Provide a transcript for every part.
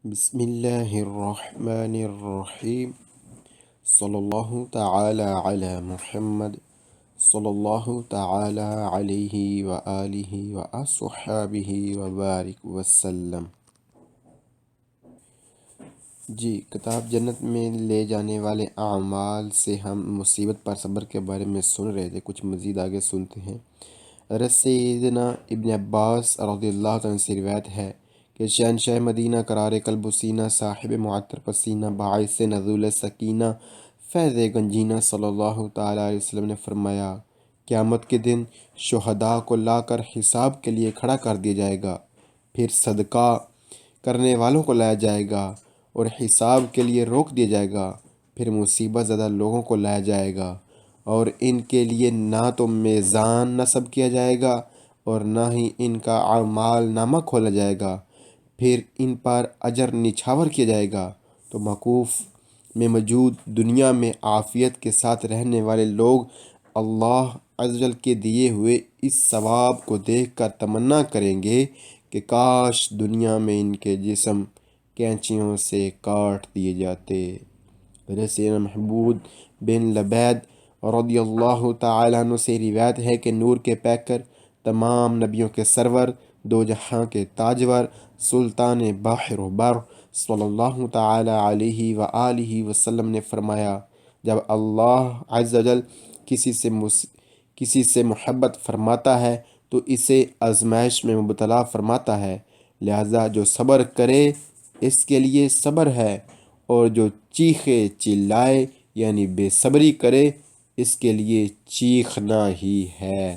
بسم اللہ الرحمن الرحیم صلی اللہ تعالی علی محمد صلی اللہ تعالی علیہ وآلہ وصحبہ وبارک وسلم۔ جی، کتاب جنت میں لے جانے والے اعمال سے ہم مصیبت پر صبر کے بارے میں سن رہے تھے، کچھ مزید آگے سنتے ہیں۔ حضرت سیدنا ابن عباس رضی اللہ عنہ سے روایت ہے کہ شہنشاہ مدینہ قرار قلب و سینہ، صاحب معطر پسینہ، باعث نزول سکینہ، فیض گنجینہ صلی اللہ تعالیٰ علیہ وسلم نے فرمایا، قیامت کے دن شہداء کو لا کر حساب کے لیے کھڑا کر دیا جائے گا، پھر صدقہ کرنے والوں کو لایا جائے گا اور حساب کے لیے روک دیا جائے گا، پھر مصیبت زدہ لوگوں کو لایا جائے گا اور ان کے لیے نہ تو میزان نصب کیا جائے گا اور نہ ہی ان کا اعمال نامہ کھولا جائے گا، پھر ان پر اجر نچھاور کیا جائے گا تو موقوف میں موجود دنیا میں عافیت کے ساتھ رہنے والے لوگ اللہ عز و جل کے دیے ہوئے اس ثواب کو دیکھ کر تمنا کریں گے کہ کاش دنیا میں ان کے جسم کینچیوں سے کاٹ دیے جاتے۔ حضرت سیدنا محمود بن لبید رضی اللہ تعالیٰ عنہ سے روایت ہے کہ نور کے پیکر، تمام نبیوں کے سرور، دو جہاں کے تاجور، سلطان بحر و بر صلی اللہ تعالیٰ علیہ وآلہ وسلم نے فرمایا، جب اللہ عز و جل کسی سے محبت فرماتا ہے تو اسے آزمائش میں مبتلا فرماتا ہے، لہذا جو صبر کرے اس کے لیے صبر ہے، اور جو چیخے چلائے یعنی بے صبری کرے اس کے لیے چیخنا ہی ہے۔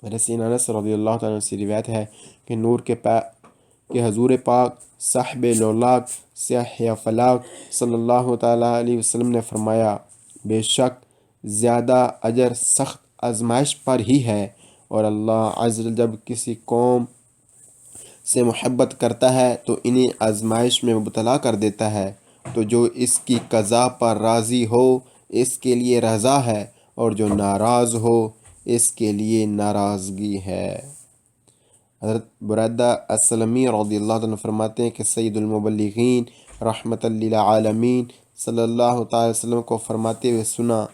حضرت سیدنا انس رضی اللہ تعالیٰ عنہ سے روایت ہے کہ نور کے حضور پاک صاحب لولاک سیاہ فلاک صلی اللہ تعالیٰ علیہ وسلم نے فرمایا، بے شک زیادہ اجر سخت آزمائش پر ہی ہے، اور اللہ عز و جل جب کسی قوم سے محبت کرتا ہے تو انہیں آزمائش میں مبتلا کر دیتا ہے، تو جو اس کی قضا پر راضی ہو اس کے لیے رضا ہے، اور جو ناراض ہو اس کے لیے ناراضگی ہے۔ حضرت بریدہ اسلمی رضی اللہ عنہ فرماتے ہیں کہ سید المبلغین رحمت للعالمین صلی اللہ تعالی وسلم کو فرماتے ہوئے سنا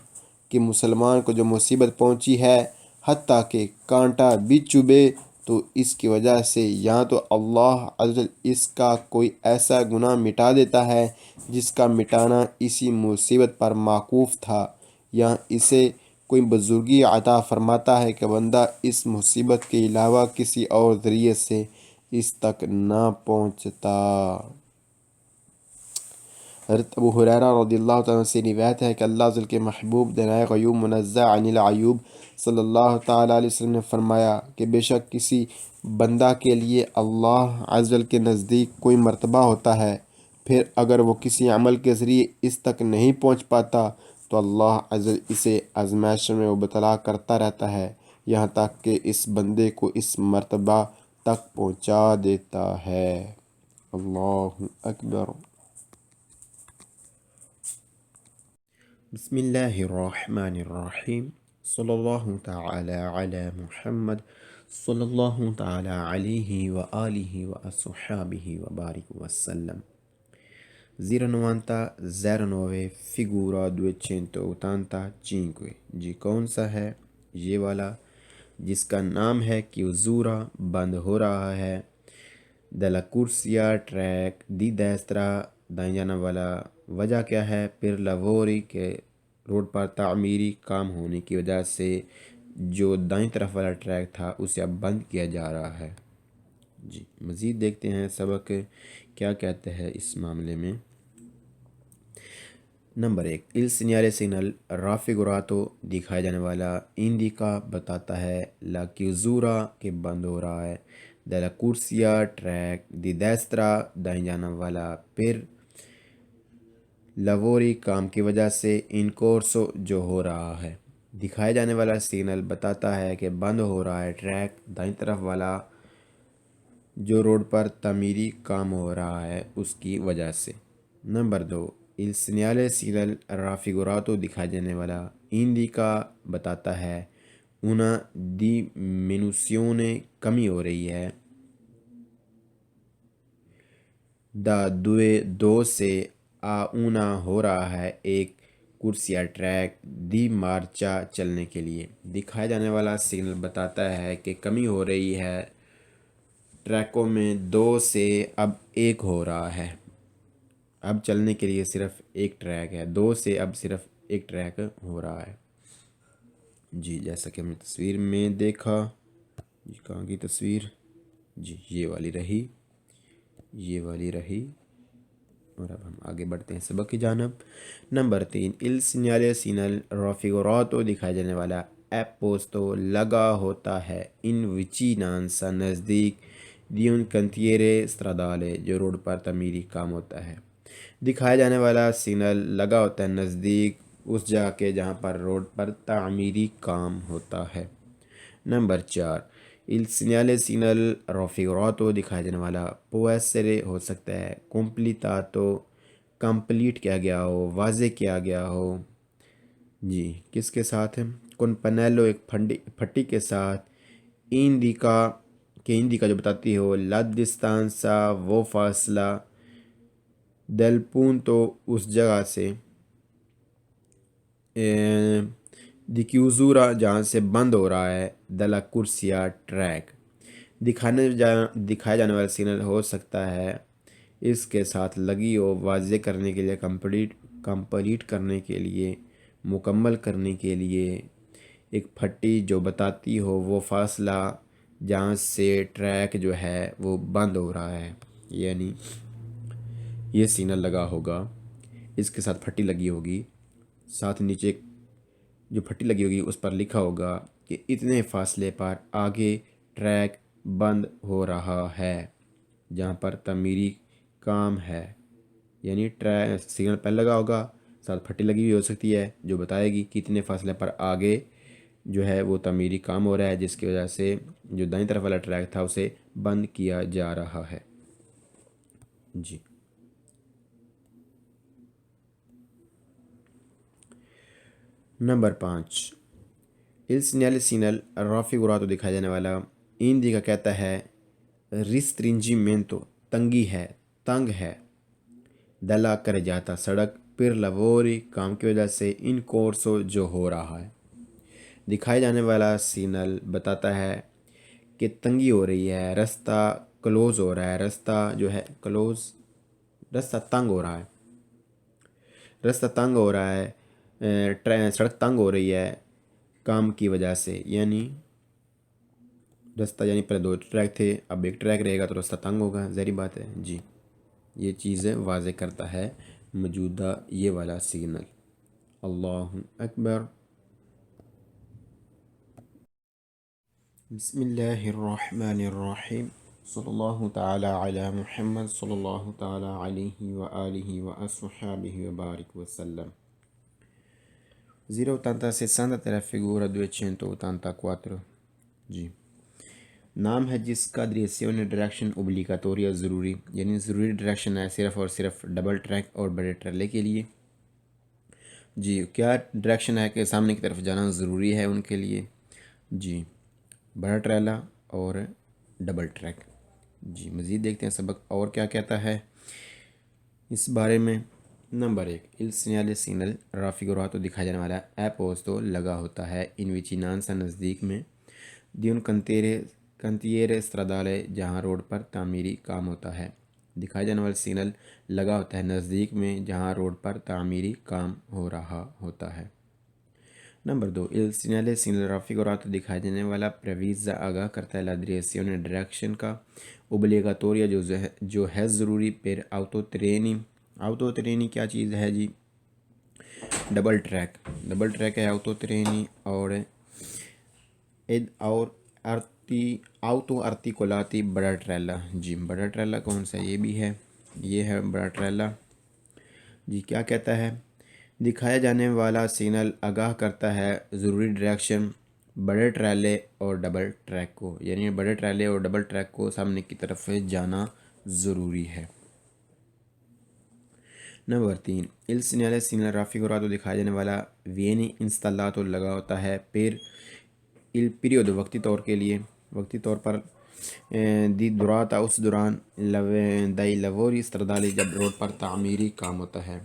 کہ مسلمان کو جو مصیبت پہنچی ہے، حتیٰ کہ کانٹا بھی چبھے تو اس کی وجہ سے یا تو اللہ عز و جل اس کا کوئی ایسا گناہ مٹا دیتا ہے جس کا مٹانا اسی مصیبت پر موقوف تھا، یا اسے کوئی بزرگی عطا فرماتا ہے کہ بندہ اس مصیبت کے علاوہ کسی اور ذریعے سے اس تک نہ پہنچتا۔ حضرت ابو ہریرہ رضی اللہ تعالیٰ سے روایت ہے کہ اللہ عز و جل کے محبوب دنائے غیوب منزہ عن العیوب صلی اللہ تعالیٰ علیہ وسلم نے فرمایا کہ بے شک کسی بندہ کے لیے اللہ عز و جل کے نزدیک کوئی مرتبہ ہوتا ہے، پھر اگر وہ کسی عمل کے ذریعے اس تک نہیں پہنچ پاتا تو اللہ عز و جل اسے آزمائش میں مبتلا کرتا رہتا ہے یہاں تک کہ اس بندے کو اس مرتبہ تک پہنچا دیتا ہے۔ اللہ اکبر۔ بسم اللہ الرحمن الرحیم صلی اللہ تعالی علی محمد صلی اللہ تعالی علیہ وآلہ وصحبہ وبارک وسلم. 090 figura 285. جی کون سا ہے؟ یہ والا جس کا نام ہے کیوزورا بند ہو رہا ہے، دلا کورسیا ٹریک دی دیسترا دائیں جانا والا۔ وجہ کیا ہے؟ پر لاوری کے روڈ پر تعمیری کام ہونے کی وجہ سے جو دائیں طرف والا ٹریک تھا اسے اب بند کیا جا رہا ہے۔ جی مزید دیکھتے ہیں سبق کیا کہتے ہیں اس معاملے میں۔ Number 1، il segnale signal raffigurato دکھایا جانے والا انڈیکا بتاتا ہے لا chiusura کہ بند ہو رہا ہے، della corsia ٹریک دی destra دائیں جانا والا، پھر lavori کام کی وجہ سے in corso جو ہو رہا ہے۔ دکھایا جانے والا سگنل بتاتا ہے کہ بند ہو رہا ہے ٹریک دائیں طرف والا جو روڈ پر تعمیری کام ہو رہا ہے اس کی وجہ سے۔ Number 2، il segnale signal raffigurato دکھایا جانے والا انڈیکا بتاتا ہے una diminuzione کمی ہو رہی ہے دا دوے دو سے آؤنا ہو رہا ہے ایک کرسی یا ٹریک دی مارچا چلنے کے لیے۔ دکھایا جانے والا سگنل بتاتا ہے کہ کمی ہو رہی ہے، ٹریکوں میں دو سے اب ایک ہو رہا ہے۔ اب چلنے کے لیے صرف ایک ٹریک ہے، دو سے اب صرف ایک ٹریک ہو رہا ہے۔ جی جیسا کہ ہم نے تصویر میں دیکھا، جی کہاں کی تصویر، جی یہ والی رہی، یہ والی رہی، اور اب ہم آگے بڑھتے ہیں سبق کی جانب۔ Number 3، il segnale segnal raffigurato دکھایا جانے والا ایپ پوسٹو لگا ہوتا ہے ان vicinanza نزدیک di un cantiere stradale جو روڈ پر تعمیری کام ہوتا ہے۔ دکھایا جانے والا سگنل لگا ہوتا ہے نزدیک اس جگہ کے جہاں پر روڈ پر تعمیری کام ہوتا ہے۔ Number 4، il segnale segnal raffigurato دکھایا جانے والا può essere ہو سکتا ہے completato کمپلیٹ کیا گیا ہو، واضح کیا گیا ہو۔ جی کس کے ساتھ ہے؟ con pannello ایک پھٹی کے ساتھ indica جو بتاتی ہو la distanza وہ فاصلہ del punto اس جگہ سے di chiusura جہاں سے بند ہو رہا ہے della corsia ٹریک۔ دکھایا جانے والا سگنل ہو سکتا ہے اس کے ساتھ لگی ہو، واضح کرنے کے لیے، کمپلیٹ کرنے کے لیے، مکمل کرنے کے لیے ایک پھٹی جو بتاتی ہو وہ فاصلہ جہاں سے ٹریک جو ہے وہ بند ہو رہا ہے، یعنی یہ سگنل لگا ہوگا، اس کے ساتھ پھٹی لگی ہوگی، ساتھ نیچے جو پھٹی لگی ہوگی اس پر لکھا ہوگا کہ اتنے فاصلے پر آگے ٹریک بند ہو رہا ہے جہاں پر تعمیری کام ہے، یعنی سگنل پہلے لگا ہوگا، ساتھ پھٹی لگی ہوئی ہو سکتی ہے جو بتائے گی کہ اتنے فاصلے پر آگے جو ہے وہ تعمیری کام ہو رہا ہے، جس کی وجہ سے جو دائیں طرف والا ٹریک تھا اسے بند کیا جا رہا ہے۔ جی number 5، il segnale segnal raffigurato دکھایا جانے والا indica کہتا ہے restringimento تنگی ہے، تنگ ہے، della carreggiata سڑک per lavori کام کی وجہ سے in corso جو ہو رہا ہے۔ دکھائے جانے والا سگنل بتاتا ہے کہ تنگی ہو رہی ہے، رستہ کلوز ہو رہا ہے، رستہ جو ہے رستہ تنگ ہو رہا ہے، رستہ تنگ ہو رہا ہے، سڑک تنگ ہو رہی ہے کام کی وجہ سے، یعنی رستہ، یعنی پہلے دو ٹریک تھے اب ایک ٹریک رہے گا تو رستہ تنگ ہوگا، ظاہری بات ہے۔ جی یہ چیزیں واضح کرتا ہے موجودہ یہ والا سگنل۔ اللہ اکبر۔ بسم اللہ الرحمن الرحیم، صلی اللہ تعالی علی محمد صلی اللہ تعالی علیہ وآلہ وصحبہ وبارک وسلم۔ 086 della figura 284۔ جی نام ہے جس کا direzione ڈائریکشن اوبلیگاتوریا ضروری، یعنی ضروری ڈائریکشن ہے صرف اور صرف ڈبل ٹریک اور بڑے ٹریلے کے لیے۔ جی کیا ڈائریکشن ہے کہ سامنے کی طرف جانا ضروری ہے ان کے لیے؟ جی بڑا ٹریلا اور ڈبل ٹریک۔ جی مزید دیکھتے ہیں سبق اور کیا کہتا ہے اس بارے میں۔ Number 1، il segnale segnal raffigurato دکھایا جانے والا ایپ پوسٹو لگا ہوتا ہے ان vicinanza نزدیک میں di un cantiere stradale جہاں روڈ پر تعمیری کام ہوتا ہے۔ دکھایا جانے والا سگنل لگا ہوتا ہے نزدیک میں جہاں روڈ پر تعمیری کام ہو رہا ہوتا ہے۔ Number 2، il segnale segnal raffigurato دکھایا جانے والا پریویزا آگاہ کرتا ہے la direzione ڈائریکشن کا اوبلیگاتوریا جو ہے ضروری پر آؤٹو ترینی کیا چیز ہے جی؟ ڈبل ٹریک ہے آؤٹو ترینی، اور آؤٹو ارتیکولاتی بڑا ٹریلا۔ جی بڑا ٹریلا کون سا؟ یہ بھی ہے، یہ ہے بڑا ٹریلا۔ جی کیا کہتا ہے؟ دکھایا جانے والا سگنل آگاہ کرتا ہے ضروری ڈائریکشن بڑے ٹریلے اور ڈبل ٹریک کو، یعنی بڑے ٹریلے اور ڈبل ٹریک کو سامنے کی طرف جانا ضروری ہے۔ Number 3، il segnale segnal raffigurato دکھایا جانے والا viene installato لگا ہوتا ہے per il periodo وقتی طور کے لیے، وقتی طور پر دی دراتا اس دوران دائی لوری استردالی جب روڈ پر تعمیری کام ہوتا ہے.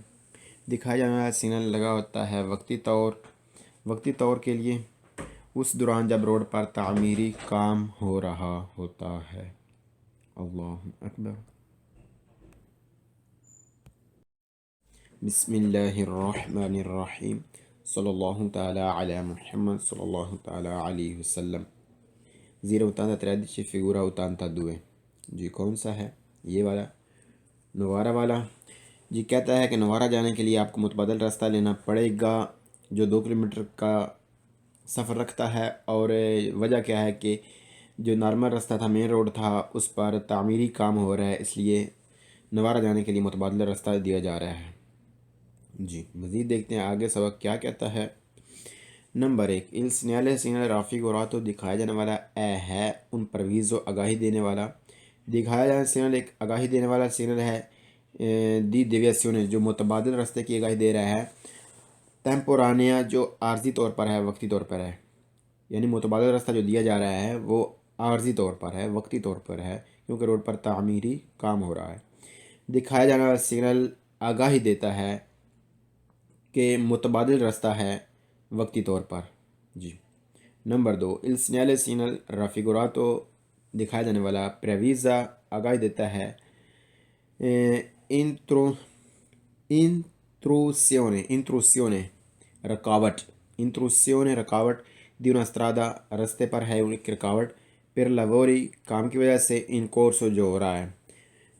دکھایا جانے والا سگنل لگا ہوتا ہے وقتی طور کے لیے اس دوران جب روڈ پر تعمیری کام ہو رہا ہوتا ہے. اللہ اکبر. بسم اللہ الرحمن الرحیم. صلی اللہ تعالی علی محمد صلی اللہ تعالی علیہ وسلم. 083 figura 82. جی کون سا ہے؟ یہ والا نوارا والا. جی کہتا ہے کہ نوارا جانے کے لیے آپ کو متبادل راستہ لینا پڑے گا جو 2 کلومیٹر کا سفر رکھتا ہے. اور وجہ کیا ہے کہ جو نارمل راستہ تھا، مین روڈ تھا، اس پر تعمیری کام ہو رہا ہے، اس لیے نوارا جانے کے لیے متبادل راستہ دیا جا رہا ہے. جی مزید دیکھتے ہیں آگے سبق کیا کہتا ہے. نمبر 1. Il segnale raffigurato دکھایا جانے والا ہے ان پرویز و آگاہی دینے والا. دکھایا جانے سگنل ایک آگاہی دینے والا سگنل ہے. دی دیویاسیون جو متبادل راستے کی آگاہی دے رہا ہے. ٹیمپورانیا جو عارضی طور پر ہے، وقتی طور پر ہے. یعنی متبادل راستہ جو دیا جا رہا ہے وہ عارضی طور پر ہے، وقتی طور پر ہے، کیونکہ روڈ پر تعمیری کام ہو رہا ہے. دکھایا جانے والا سگنل آگاہی دیتا ہے کہ متبادل راستہ ہے وقتی طور پر. جی. نمبر 2. Il segnale raffigurato دکھایا جانے والا پریویزا آگاہی دیتا ہے intrusione رکاوٹ دی una strada رستے پر ہے ایک رکاوٹ. per lavori کام کی وجہ سے in corso جو ہو رہا ہے.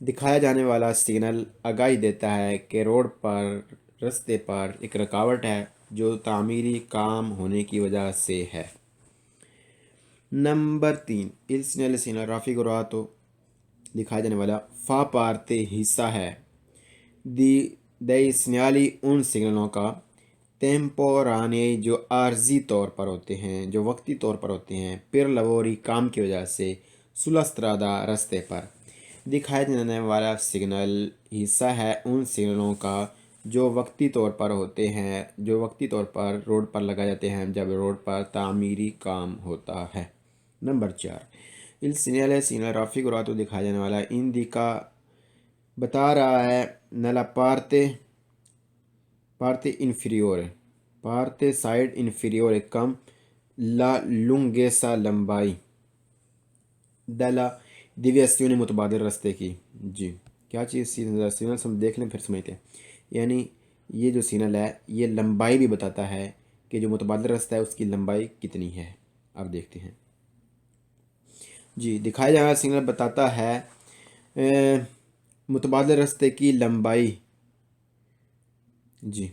دکھایا جانے والا سگنل آگاہی دیتا ہے کہ روڈ پر رستے پر ایک رکاوٹ ہے جو تعمیری کام ہونے کی وجہ سے ہے. نمبر 3. Il segnale raffigurato دکھایا جانے والا فا پارتے حصہ ہے dei segnali ان سگنلوں کا temporanei جو عارضی طور پر ہوتے ہیں، جو وقتی طور پر ہوتے ہیں. per lavori کام کی وجہ سے sulla strada رستے پر. دکھایا جانے والا سگنل حصہ ہے ان سگنلوں کا جو وقتی طور پر ہوتے ہیں، جو وقتی طور پر روڈ پر لگائے جاتے ہیں جب روڈ پر تعمیری کام ہوتا ہے. نمبر 4. Il segnale raffigurato دکھایا جانے والا indica بتا رہا ہے nella parte inferiore parte side inferiore کم la lunghezza لمبائی della deviazione متبادل راستے کی. جی کیا چیز سگنل ہم دیکھ لیں پھر سمجھتے ہیں. یعنی یہ جو سگنل ہے یہ لمبائی بھی بتاتا ہے کہ جو متبادل راستہ ہے اس کی لمبائی کتنی ہے. اب دیکھتے ہیں. جی دکھایا جانے والا سگنل بتاتا ہے متبادل راستے کی لمبائی. جی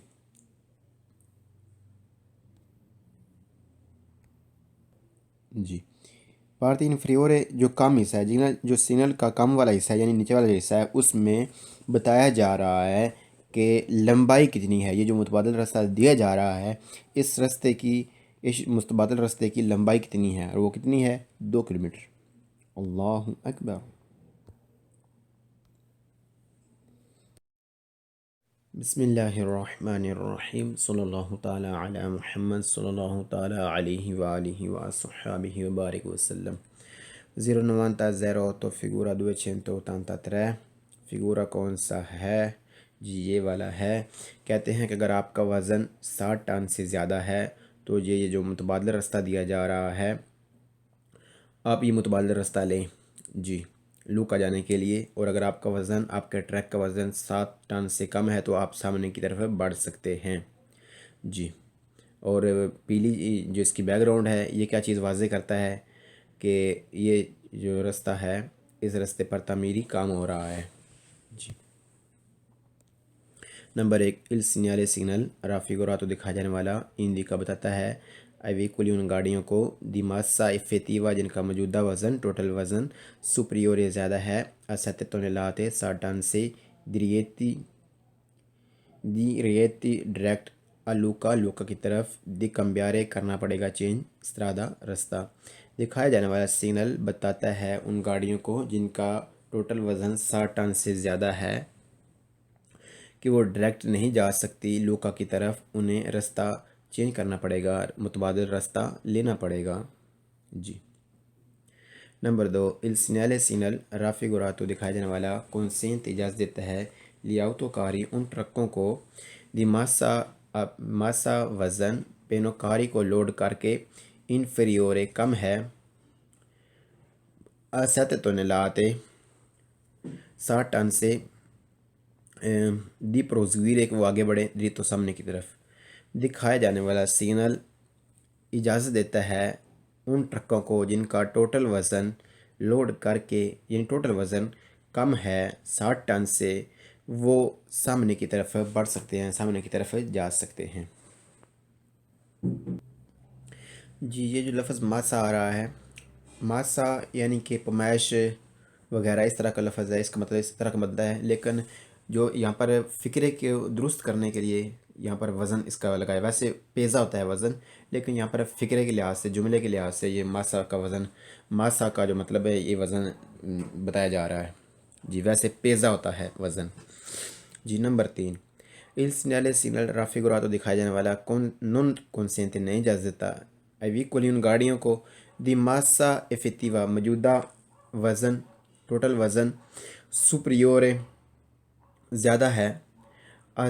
پارتی انفریورے جو کم حصہ ہے، جو سگنل کا کم والا حصہ ہے یعنی نیچے والا حصہ ہے، اس میں بتایا جا رہا ہے کہ لمبائی کتنی ہے. یہ جو متبادل راستہ دیا جا رہا ہے اس متبادل راستے کی لمبائی کتنی ہے، اور وہ کتنی ہے؟ 2 کلومیٹر. اللہ اکبر. بسم اللہ الرحمن الرحیم. صلی اللہ تعالی علی محمد صلی اللہ تعالی علیہ وآلہ وصحبہ وبارک وسلم. 090 figura 283. فگورا کون سا ہے؟ جی یہ والا ہے. کہتے ہیں کہ اگر آپ کا وزن 60 ٹن سے زیادہ ہے تو یہ جو متبادل راستہ دیا جا رہا ہے آپ یہ متبادل راستہ لیں. جی لوکا جانے کے لیے. اور اگر آپ کے ٹریک کا وزن 7 ٹن سے کم ہے تو آپ سامنے کی طرف بڑھ سکتے ہیں. جی اور پیلی جو اس کی بیک گراؤنڈ ہے یہ کیا چیز واضح کرتا ہے کہ یہ جو راستہ ہے اس راستے پر تعمیری کام ہو رہا ہے. جی. نمبر 1. Il segnale raffigurato دکھایا جانے والا indica بتاتا ہے ایویکولی ان گاڑیوں کو دی ماسا افیتیوا جن کا موجودہ وزن ٹوٹل وزن سپریور زیادہ ہے a 7 tonnellate 60 ٹن سے دی ریتی ڈائریکٹ لوکا کی طرف دی کمبیارے کرنا پڑے گا چینج استرادا راستہ. دکھایا جانے والا سگنل بتاتا ہے ان گاڑیوں کو جن کا ٹوٹل وزن 60 ٹن سے زیادہ ہے کہ وہ ڈائریکٹ نہیں جا سکتی لوکا کی طرف، انہیں راستہ چینج کرنا پڑے گا، متبادل راستہ لینا پڑے گا. جی. Number 2، il segnale signal raffigurato دکھایا جانے والا consente اجازت دیتا ہے لیاؤتوکاری ان ٹرکوں کو دی ماسا وزن پینوکاری کو لوڈ کر کے انفیریورے کم ہے سیت ٹونیلاتے 60 ٹن سے دی پروزویرے کو آگے بڑھیں دریتو سامنے کی طرف۔ دکھایا جانے والا سگنل اجازت دیتا ہے ان ٹرکوں کو جن کا ٹوٹل وزن لوڈ کر کے یعنی ٹوٹل وزن کم ہے 60 ٹن سے، وہ سامنے کی طرف بڑھ سکتے ہیں، سامنے کی طرف جا سکتے ہیں۔ جی یہ جو لفظ ماسا آ رہا ہے، ماسا یعنی کہ پمائش وغیرہ اس طرح کا لفظ ہے، اس کا مطلب اس طرح کا مطلب ہے، لیکن جو یہاں پر فکرے کے درست کرنے کے لیے یہاں پر وزن اس کا لگایا، ویسے پیزا ہوتا ہے وزن، لیکن یہاں پر فکرے کے لحاظ سے، جملے کے لحاظ سے یہ ماسا کا وزن، ماسا کا جو مطلب ہے یہ وزن بتایا جا رہا ہے۔ جی ویسے پیزا ہوتا ہے وزن۔ جی number 3، il segnale signal raffigurato دکھایا جانے والا non consente نہیں اجازت دیتا ایویکولی ان گاڑیوں کو دی ماسا افیکٹیوا موجودہ وزن ٹوٹل وزن سپریورے زیادہ ہے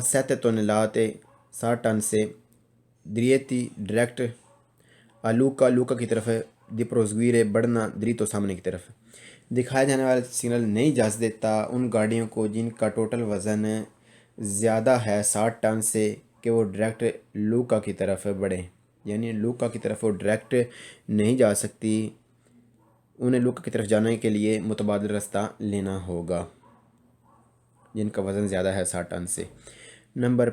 سیت ٹونیلاتے 60 ٹن سے دریتی ڈائریکٹ لوکا کی طرف دی پروزویرے بڑھنا دریتو سامنے کی طرف۔ دکھایا جانے والا سگنل نہیں اجازت دیتا ان گاڑیوں کو جن کا ٹوٹل وزن زیادہ ہے 60 ٹن سے کہ وہ ڈائریکٹ لوکا کی طرف بڑھیں، یعنی لوکا کی طرف وہ ڈائریکٹ نہیں جا سکتی، انہیں لوکا کی طرف جانے کے لیے متبادل راستہ لینا ہوگا جن کا وزن زیادہ ہے 60 ٹن سے۔ Number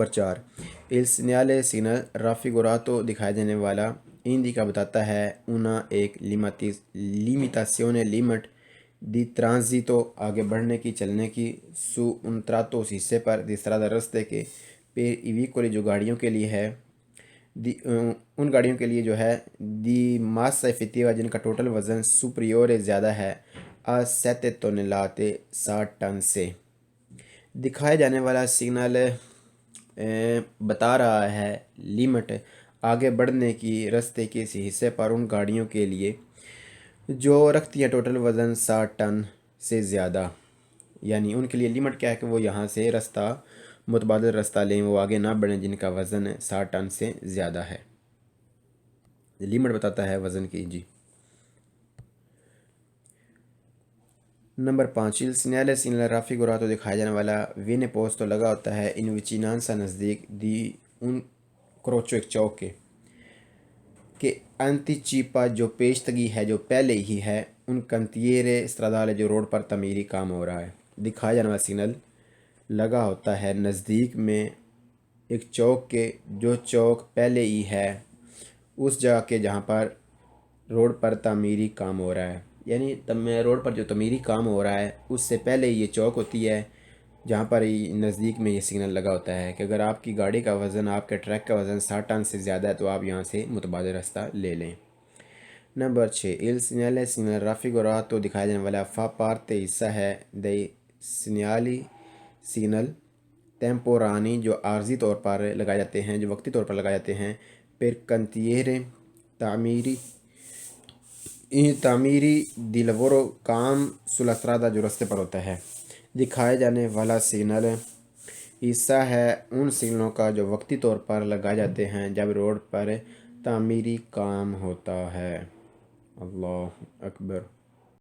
4، il segnale signal raffigurato دکھایا جانے والا indica بتاتا ہے una ایک limitazione limit di transito آگے بڑھنے کی چلنے کی su un tratto اس حصے پر di strada رستے کے per i veicoli جو گاڑیوں کے لیے ہے ان گاڑیوں کے لیے جو ہے دی ماسا افیکٹیوا جن کا ٹوٹل وزن سپریورے زیادہ ہے آ 7 ٹونیلاتے 60 ٹن سے۔ دکھائے جانے والا سگنل بتا رہا ہے لیمٹ آگے بڑھنے کی رستے کے اسی حصے پر ان گاڑیوں کے لیے جو رکھتی ہیں ٹوٹل وزن 60 ٹن سے زیادہ، یعنی ان کے لیے لیمٹ کیا ہے کہ وہ یہاں سے راستہ متبادل راستہ لیں، وہ آگے نہ بڑھیں جن کا وزن 60 ٹن سے زیادہ ہے۔ لیمٹ بتاتا ہے وزن کی۔ جی number 5، il segnale signal raffigurato دکھایا جانے والا وینے پوسٹو لگا ہوتا ہے ان وچینانسا نزدیک دی ان کروچو ایک چوک کے کہ انتیچیپا جو پیشتگی ہے جو پہلے ہی ہے ان کنتیرے استرادالے جو روڈ پر تعمیری کام ہو رہا ہے۔ دکھایا جانے والا سگنل لگا ہوتا ہے نزدیک میں ایک چوک کے جو چوک پہلے ہی ہے اس جگہ کے جہاں پر روڈ پر تعمیری کام ہو رہا ہے، یعنی روڈ پر جو تعمیری کام ہو رہا ہے اس سے پہلے یہ چوک ہوتی ہے جہاں پر نزدیک میں یہ سگنل لگا ہوتا ہے کہ اگر آپ کی گاڑی کا وزن، آپ کے ٹرک کا وزن 60 ٹن سے زیادہ ہے تو آپ یہاں سے متبادل راستہ لے لیں۔ Number 6، il segnale signal raffigurato دکھایا جانے والا فا پارتے حصہ ہے dei segnali سگنل ٹیمپورانی جو عارضی طور پر لگائے جاتے ہیں، جو وقتی طور پر لگائے جاتے ہیں per cantiere تعمیری دی لورو کام sulla strada جو رستے پر ہوتا ہے۔ دکھائے جانے والا سگنل حصہ ہے ان سگنلوں کا جو وقتی طور پر لگائے جاتے ہیں جب روڈ پر تعمیری کام ہوتا ہے۔ اللہ اکبر۔